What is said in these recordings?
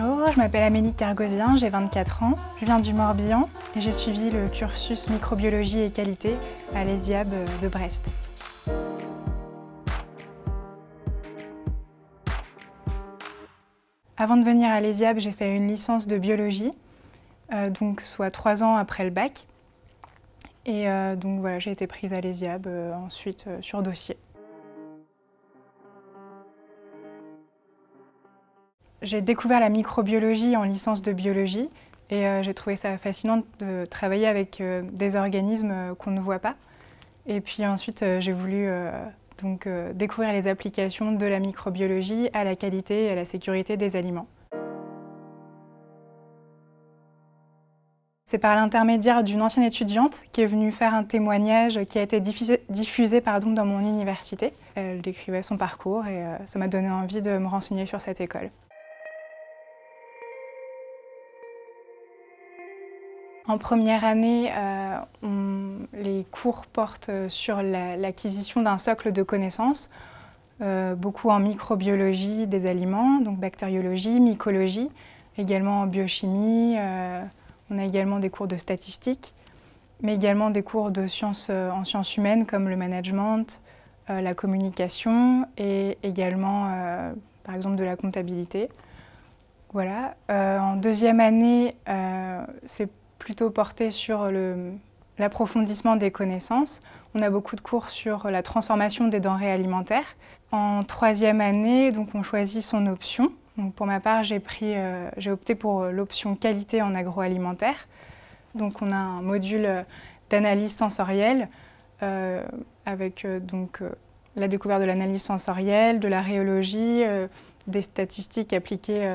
Bonjour, je m'appelle Amélie Cargosien, j'ai 24 ans, je viens du Morbihan et j'ai suivi le cursus microbiologie et qualité à l'ESIAB de Brest. Avant de venir à l'ESIAB, j'ai fait une licence de biologie, donc soit 3 ans après le bac. Et donc voilà, j'ai été prise à l'ESIAB ensuite sur dossier. J'ai découvert la microbiologie en licence de biologie et j'ai trouvé ça fascinant de travailler avec des organismes qu'on ne voit pas. Et puis ensuite, j'ai voulu découvrir les applications de la microbiologie à la qualité et à la sécurité des aliments. C'est par l'intermédiaire d'une ancienne étudiante qui est venue faire un témoignage qui a été diffusé dans mon université. Elle décrivait son parcours et ça m'a donné envie de me renseigner sur cette école. En première année, les cours portent sur l'acquisition d'un socle de connaissances, beaucoup en microbiologie des aliments, donc bactériologie, mycologie, également en biochimie. On a également des cours de statistique, mais également des cours de sciences en sciences humaines comme le management, la communication et également, par exemple, de la comptabilité. Voilà. En deuxième année, c'est plutôt porté sur l'approfondissement des connaissances. On a beaucoup de cours sur la transformation des denrées alimentaires. En troisième année, on choisit son option. Donc pour ma part, j'ai opté pour l'option qualité en agroalimentaire. Donc on a un module d'analyse sensorielle avec la découverte de l'analyse sensorielle, de la rhéologie, des statistiques appliquées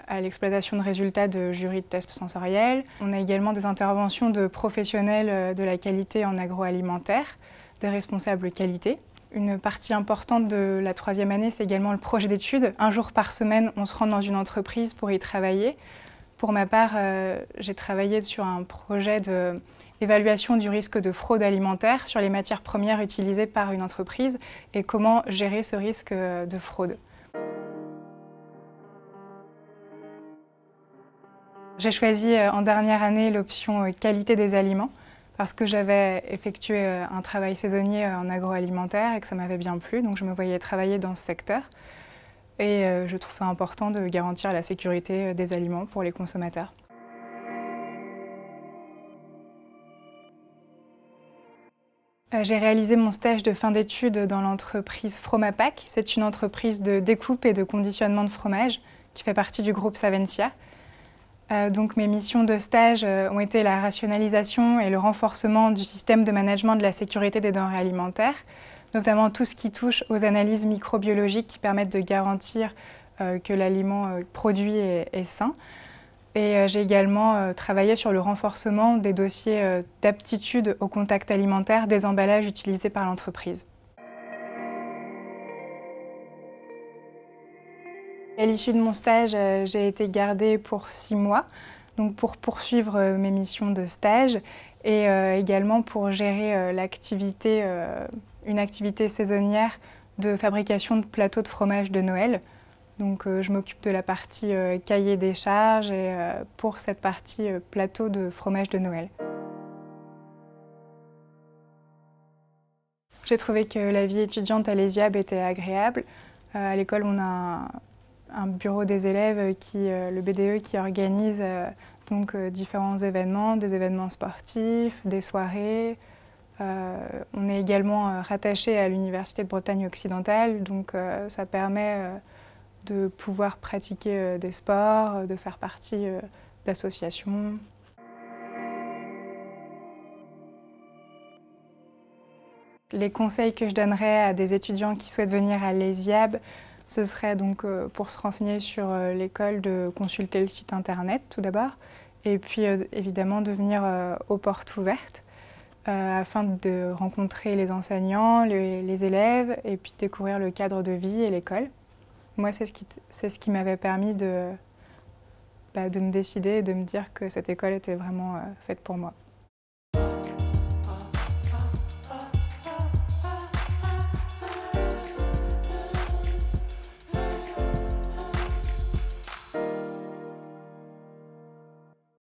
à l'exploitation de résultats de jury de tests sensoriels. On a également des interventions de professionnels de la qualité en agroalimentaire, des responsables qualité. Une partie importante de la troisième année, c'est également le projet d'études. Un jour par semaine, on se rend dans une entreprise pour y travailler. Pour ma part, j'ai travaillé sur un projet d'évaluation du risque de fraude alimentaire sur les matières premières utilisées par une entreprise et comment gérer ce risque de fraude. J'ai choisi en dernière année l'option qualité des aliments parce que j'avais effectué un travail saisonnier en agroalimentaire et que ça m'avait bien plu, donc je me voyais travailler dans ce secteur. Et je trouve ça important de garantir la sécurité des aliments pour les consommateurs. J'ai réalisé mon stage de fin d'études dans l'entreprise Fromapac. C'est une entreprise de découpe et de conditionnement de fromage qui fait partie du groupe Savencia. Donc mes missions de stage ont été la rationalisation et le renforcement du système de management de la sécurité des denrées alimentaires, notamment tout ce qui touche aux analyses microbiologiques qui permettent de garantir que l'aliment produit est sain. Et j'ai également travaillé sur le renforcement des dossiers d'aptitude au contact alimentaire des emballages utilisés par l'entreprise. À l'issue de mon stage, j'ai été gardée pour 6 mois, donc pour poursuivre mes missions de stage et également pour gérer une activité saisonnière de fabrication de plateaux de fromage de Noël. Donc je m'occupe de la partie cahier des charges et pour cette partie plateau de fromage de Noël. J'ai trouvé que la vie étudiante à l'ESIAB était agréable. À l'école, on a un bureau des élèves, le BDE, qui organise différents événements, des événements sportifs, des soirées. On est également rattaché à l'Université de Bretagne occidentale, donc ça permet de pouvoir pratiquer des sports, de faire partie d'associations. Les conseils que je donnerais à des étudiants qui souhaitent venir à l'ESIAB, ce serait pour se renseigner sur l'école de consulter le site internet tout d'abord et puis évidemment de venir aux portes ouvertes afin de rencontrer les enseignants, les élèves et puis découvrir le cadre de vie et l'école. Moi, c'est ce qui m'avait permis de me décider et de me dire que cette école était vraiment faite pour moi.